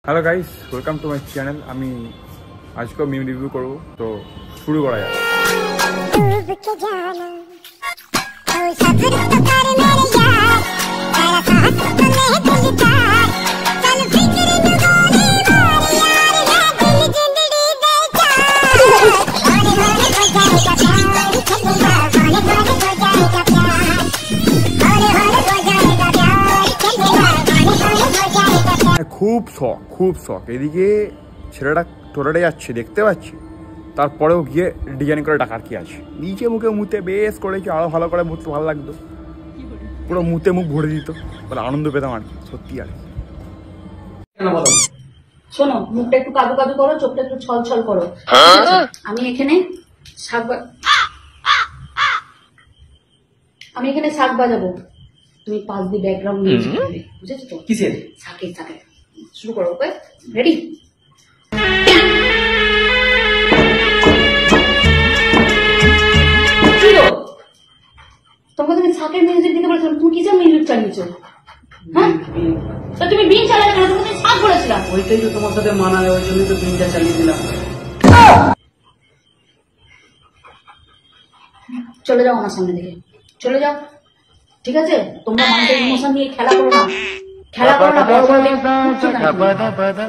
Hello guys, welcome to my channel. আমি আজকে meme review করব, তো শুরু করা যাক। খুব শখ এদিকে ছেলেটা টোটালে যাচ্ছে দেখতে পাচ্ছি, তারপরেও গিয়ে ডিজাইন করে ডাকার কি আছে। নিচে মুখে মুতে বেশ করেছে, আরো ভালো করে মুখতে ভালো লাগতো, পুরো মুতে মুখ ভরে দিত, বলে আনন্দ পেতাম আর কি, সত্যি আর কি। শোনো, মুখটা একটু কাদু কাদু করো, চোখটা একটু ছল ছল করো। আমি এখানে শাক বাজাবো, তুমি পাশ দিয়ে ব্যাকগ্রাউন্ড মিউজিক করবে, বুঝেছো তো? কিসের? শাকের। শুরু করো, ওকে? রেডি? তোমাকে তুমি শাকের মিউজিক দিতে বলেছিলাম, তুমি কিসের মিউজিক চালিয়েছো? হ্যাঁ, তুমি বিন চালালে কেন? তুমি শাক বলেছিলাম। ওইটাই তো তোমার সাথে মানায়, ওই জন্যই তো বিনটা চালিয়ে দিলাম। চলে যাও আমার সামনে থেকে, চলে যাও, ঠিক আছে? তোমরা মানুষের ইমোশন নিয়ে খেলা করো না,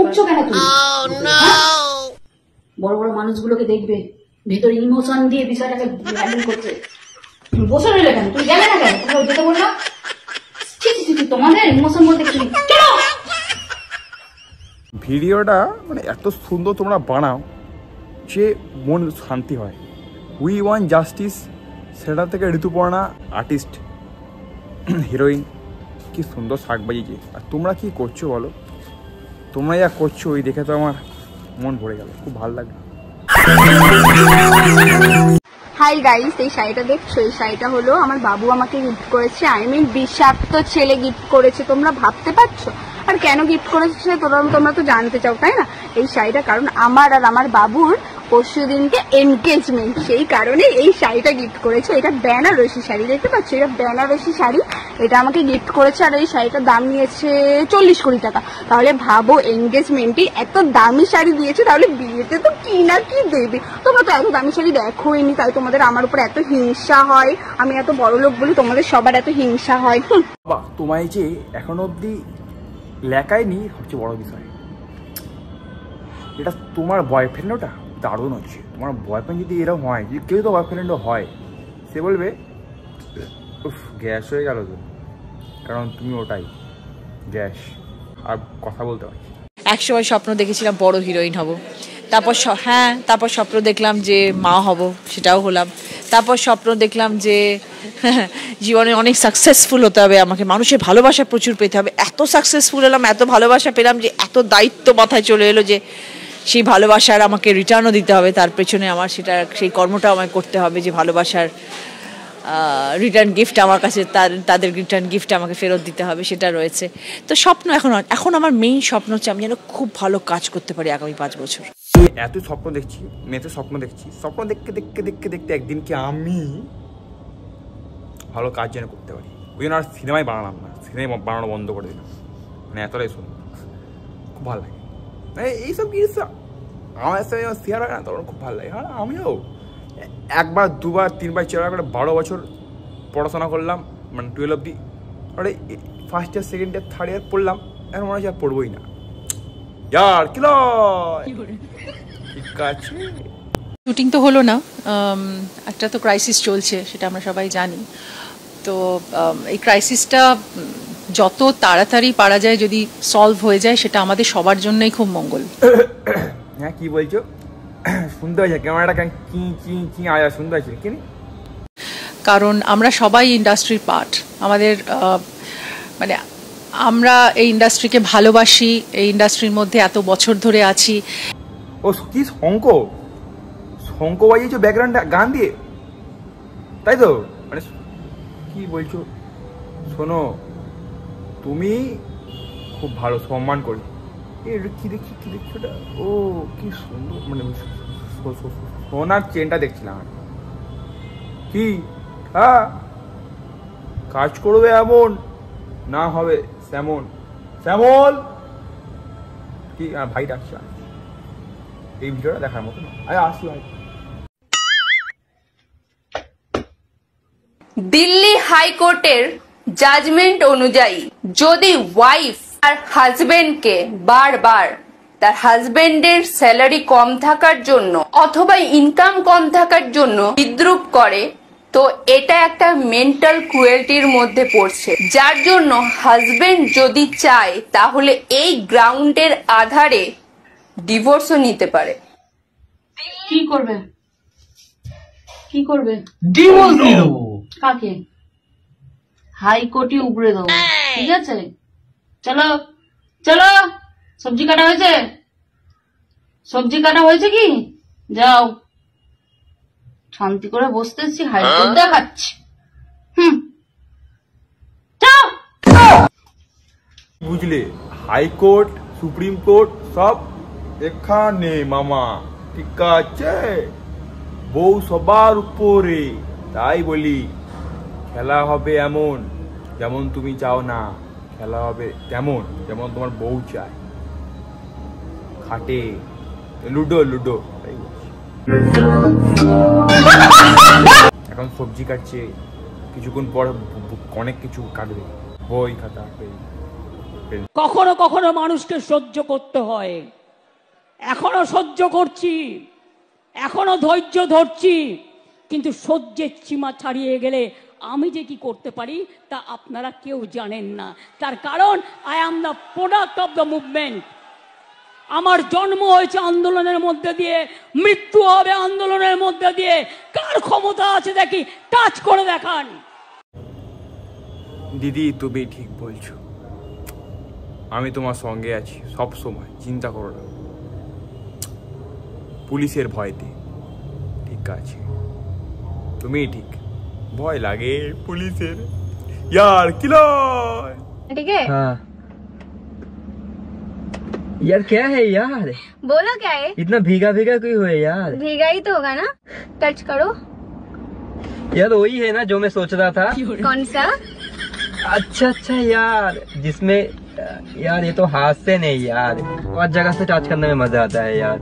উঠছো কেন তুমি? বড় বড় মানুষগুলোকে দেখবে ভেতরে ইমোশন দিয়ে বিষয়টাকে হ্যান্ডেল করছে, বসে রইলে কেন? তুমি গেলে না কেন? তুমি যেতে বললাম, তোমাদের ইমোশন বলতে কিছু নেই। ভিডিওটা মানে এত সুন্দর তোমরা বানাও যে মন শান্তি হয়। উই ওয়ান্ট জাস্টিস, সেটা থেকে ঋতুপর্ণা আর্টিস্ট হিরোইন কি সুন্দর শাক বাজিয়েছে। আর তোমরা কি করছো বলো? তোমরা যা করছো ওই দেখে তো আমার মন ভরে গেল, খুব ভালো লাগলো। হাই গাইস, এই শাড়িটা দেখছো? এই শাড়িটা হলো আমার বাবু আমাকে গিফট করেছে। বিষাক্ত ছেলে গিফট করেছে, তোমরা ভাবতে পারছো? আর কেন গিফট করেছে তোমরা তো জানতে চাও, তাই না? এই শাড়িটা কারণ আমার আর আমার বাবুর পরশু দিনকে এনগেজমেন্ট, সেই কারণে এই শাড়িটা গিফট করেছে। এটা বেনারসি শাড়ি, দেখতে পাচ্ছ? এটা বেনারসি শাড়ি, এটা আমাকে গিফট করেছে। আর এই শাড়িটার দাম নিয়েছে 40 কোটি টাকা। তাহলে ভাবো, এনগেজমেন্টে এত দামি শাড়ি দিয়েছে, তাহলে বিয়েতে তো কি না কি দেবে। তোমরা তো এত দামি শাড়ি দেখোইনি, তাই তোমাদের আমার উপর এত হিংসা হয়। আমি এত বড় লোক বলি তোমাদের সবার এত হিংসা হয়। বাবা, তোমায় যে এখনো অব্দি লেখায়নি সবচেয়ে বড় বিষয়। এটা তোমার বয়ফ্রেন্ড, ওটা দারুণ হচ্ছে। তোমার বয়ফ্রেন্ড যদি এরকম হয়, যদি কেউ তো বয়ফ্রেন্ডও হয়, সে বলবে উফ গ্যাস হয়ে গেল তো, কারণ তুমি ওটাই গ্যাস। আর কথা বলতে পারছি। একসময় স্বপ্ন দেখেছিলাম বড় হিরোইন হব, তারপর স্বপ্ন দেখলাম যে মা হব, সেটাও হলাম। তারপর স্বপ্ন দেখলাম যে জীবনে অনেক সাকসেসফুল হতে হবে, আমাকে মানুষের ভালোবাসা প্রচুর পেতে হবে। এত সাকসেসফুল হলাম, এত ভালোবাসা পেলাম যে এত দায়িত্ব মাথায় চলে এলো যে সেই ভালোবাসার আমাকে রিটার্নও দিতে হবে। তার পেছনে আমার সেই কর্মটাও আমায় করতে হবে, যে ভালোবাসার রিটার্ন গিফট আমার কাছে, তাদের রিটার্ন গিফট আমাকে ফেরত দিতে হবে, সেটা রয়েছে। তো স্বপ্ন এখন আমার মেইন স্বপ্ন হচ্ছে আমি যেন খুব ভালো কাজ করতে পারি আগামী 5 বছর। এত স্বপ্ন দেখছি, মেয়েতে স্বপ্ন দেখছি, স্বপ্ন দেখতে একদিন কি আমি ভালো কাজ যেন করতে পারি। ওই জন্য আর সিনেমায় বানালাম না, সিনেমা বানানো বন্ধ করে দিলাম। মানে এতটাই শুনুন, খুব ভালো লাগে এইসব জিনিস আমার সাথে শেয়ার হয় না, তখন খুব ভালো লাগে। হ্যাঁ, আমিও 1 বার 2 বার 3 বার 4 বার করে 12 বছর পড়াশোনা করলাম, মানে 12 অব্দি। ওটা first year, second year, third year পড়লাম, এখন মনে হচ্ছে আর পড়বোই না। ইয়ার কি ঠিক আছে। শুটিং তো হলো না, একটা তো ক্রাইসিস চলছে, সেটা আমরা সবাই জানি। তো এই ক্রাইসিসটা যত তাড়াতাড়ি পারা যায় যদি সলভ হয়ে যায়, সেটা আমাদের সবার জন্যই খুব মঙ্গল। হ্যাঁ, কি বলছো? শুনতে হয়েছে ক্যামেরাটা কি আওয়াজ শুনতে হয়েছে কি? কারণ আমরা সবাই ইন্ডাস্ট্রির পার্ট, আমাদের মানে আমরা এই ইন্ডাস্ট্রিকে ভালোবাসি, এই ইন্ডাস্ট্রির মধ্যে এত বছর ধরে আছি। ও কি শঙ্খ বাজিয়েছো ব্যাকগ্রাউন্ড গান দিয়ে, তাই তো? মানে কি বলছো? শোনো, তুমি খুব ভালো, সম্মান করি। কি দেখছি ওটা? ও কি সুন্দর, মানে সোনার চেনটা দেখছিলাম। কি হ্যাঁ, কাজ করবে এমন, না হবে শ্যামল। কি ভাই ডাকছে, এই ভিডিওটা দেখার মতো না। আরে আসি ভাই। দিল্লি হাইকোর্টের জাজমেন্ট অনুযায়ী যদি ওয়াইফ আর হাজবেন্ডকে বারবার তার হাজবেন্ডের স্যালারি কম থাকার জন্য অথবা ইনকাম কম থাকার জন্য বিদ্রূপ করে, তো এটা একটা মেন্টাল ক্রুয়েলটির মধ্যে পড়ছে, যার জন্য হাজবেন্ড যদি চায় তাহলে এই গ্রাউন্ডের আধারে ডিভোর্সও নিতে পারে। কি করবে? কি করবে? ডিভোর্স দিয়ে দেবো। কাকে? হাইকোর্টে উগড়ে দেবো, ঠিক আছে? চলো চলো, সবজি কাটা হয়েছে? সবজি কাটা হয়েছে কি? যাও, শান্তি করে বসতে এসছি, হাইকোর্ট দেখাচ্ছি। বুঝলে, হাইকোর্ট সুপ্রিম কোর্ট সব এখানে মামা, ঠিক আছে? বউ সবার উপরে, তাই বলি খেলা হবে এমন যেমন তুমি চাও না, খেলা হবে তেমন যেমন তোমার বউ চায়। খাটে লুডো লুডো, তাই বলছি। এখন সবজি কাটছে, কিছুক্ষণ পর অনেক কিছু কাটবে, বই খাতা কখনো কখনো মানুষকে সহ্য করতে হয়, এখনো সহ্য করছি, এখনো ধৈর্য ধরছি, কিন্তু সহ্যের সীমা ছাড়িয়ে গেলে আমি যে কি করতে পারি তা আপনারা কেউ জানেন না। তার কারণ I am the product of the movement. আমার জন্ম হয়েছে আন্দোলনের মধ্যে দিয়ে, মৃত্যু হবে আন্দোলনের মধ্যে দিয়ে। কার ক্ষমতা আছে দেখি, টাচ করে দেখান। দিদি তুমি ঠিক বলছো, আমি তোমার সঙ্গে আছি সব সময়, চিন্তা করো না। পুলিশের ভয়তে, ঠিক আছে? তুমি ঠিক, ভয় লাগে पुलिसेर यार किलर। ठीक है हाँ यार, क्या है यार? बोलो क्या है? इतना भीगा भीगा क्यों है यार? भीगा ही तो होगा ना, टच करो। यार वही है ना जो मैं सोच रहा था। कौन सा? अच्छा अच्छा यार, जिसमें यार ये तो हाथ से नहीं यार, और जगह से टच करने में मजा आता है यार।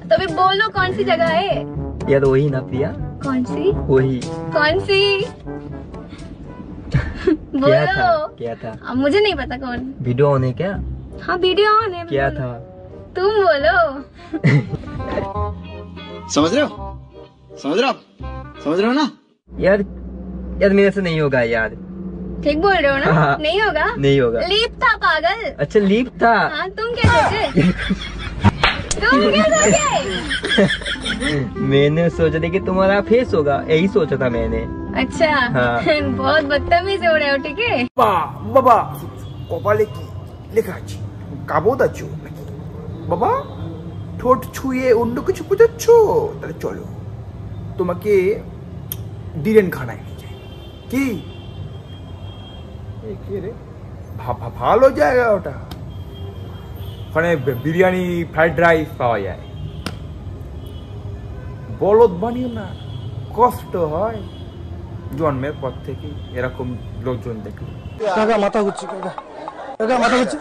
तो भी बोलो कौन सी जगह है? यार वही ना प्रिया। कौन सी? वही। कौन सी? क्या था? बोलो। क्या था? अब मुझे नहीं पता कौन। वीडियो ऑन है क्या? हाँ वीडियो ऑन है। क्या बोलो। था? तुम बोलो। समझ रहे हो? समझ रहे हो? समझ रहे हो ना? यार यार मेरे से नहीं होगा यार। ठीक बोल रहे हो ना? हाँ। नहीं होगा? नहीं होगा। लीप था पागल। अच्छा लीप था। हाँ तुम क्या सोचे? तुम क्या सोचे? मैंने सोचा था कि तुम्हारा फेस होगा, यही सोचा था मैंने। अच्छा हाँ। बहुत बदतमीज हो रहे हो, ठीक है? বাবা কপালে কি লেখা আছে? কাবদ আছো নাকি বাবা? ঠোঁট ছুঁয়ে অন্য কিছু বোঝাচ্ছ? তাহলে চলো তোমাকে ডিরেন খানায় নিয়ে যাই। কি রে, ভালো জায়গা ওটা, ওখানে বিরিয়ানি ফ্রাইড রাইস পাওয়া যায়। বলদ বানিও না, কষ্ট হয় জন্মের পর থেকে এরকম লোকজন দেখলে। কাকা মাথা ঘুরছে, কাকা কাকা মাথা ঘুরছে।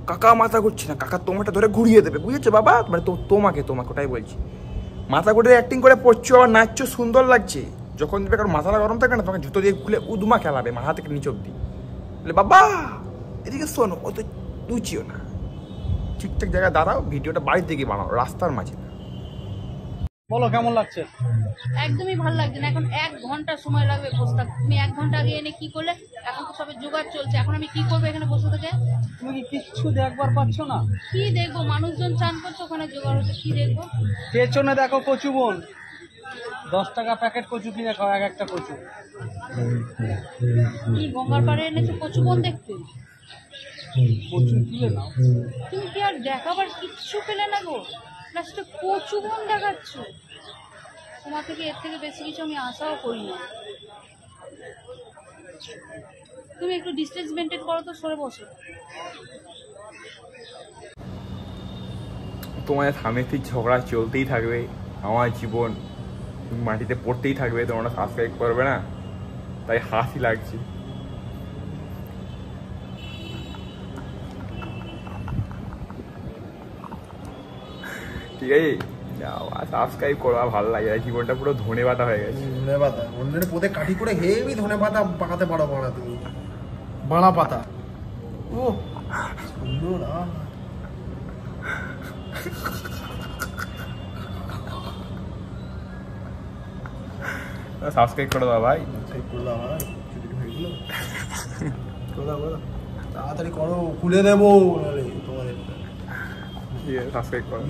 কাকা মাথা ঘুরছে না, কাকা তোমাটা ধরে ঘুরিয়ে দেবে, বুঝেছো বাবা? মানে তোমাকে ওটাই বলছি। মাথা ঘুরে অ্যাক্টিং করে পড়ছো আর নাচছো, সুন্দর লাগছে। যখন দেখবে কারণ মাথাটা গরম থাকে না, তোমাকে জুতো দিয়ে খুলে উদুমা খেলাবে মাথা থেকে নিচ অব্দি। বলে বাবা এদিকে শোনো, ও তো লুচিও না, ঠিকঠাক জায়গায় দাঁড়াও, ভিডিওটা বাড়ির দিকে বানাও, রাস্তার মাঝে না। বলো কেমন লাগছে? একদমই ভালো লাগছে না। এখন 1 ঘন্টা সময় লাগবে বসে থাকতে। তুমি 1 ঘন্টা আগে এনে কি করলে? এখন তো সবে জোগাড় চলছে, এখন আমি কি করবো এখানে বসে থেকে? তুমি কি কিচ্ছু দেখবার পাচ্ছ না? কি দেখবো? মানুষজন চান করছে, ওখানে জোগাড় হচ্ছে, কি দেখবো? পেছনে দেখো কচু বোন, 10 টাকা প্যাকেট কচু কিনে খাও, এক একটা কচু। কি গঙ্গার পাড়ে এনেছো কচু বন দেখতে? কচু তুলে নাও। তুমি কি আর দেখাবার কিচ্ছু পেলে না গো? লাস্টে কচু বন দেখাচ্ছ। তোমার থেকে এর থেকে বেশি কিছু আমি আশাও করি না। তুমি একটু ডিস্টেন্স মেনটেন করো তো, সরে বসো। তোমাদের স্বামীর ঠিক ঝগড়া চলতেই থাকবে, আমার জীবন মাটিতে পড়তেই থাকবে, তোমরা সাবস্ক্রাইব করবে না, তাই হাসি লাগছে। ঠিক আছে, সাবস্ক্রাইব করো, ভালো লাগে, জীবনটা পুরো ধনে পাতা হয়ে গেছে। ধনে পাতা অন্যের পোতে কাঠি করে হেবি ধনে পাতা পাকাতে পারো বাড়া, তুমি বাড়া পাতা। ও সুন্দর। সাবস্ক্রাইব করে দাও ভাই, সাবস্ক্রাইব করে দাও ভাই, ছুটি হয়ে গেল। তাড়াতাড়ি করো, খুলে দেবো তোমাদের। সাবস্ক্রাইব করো।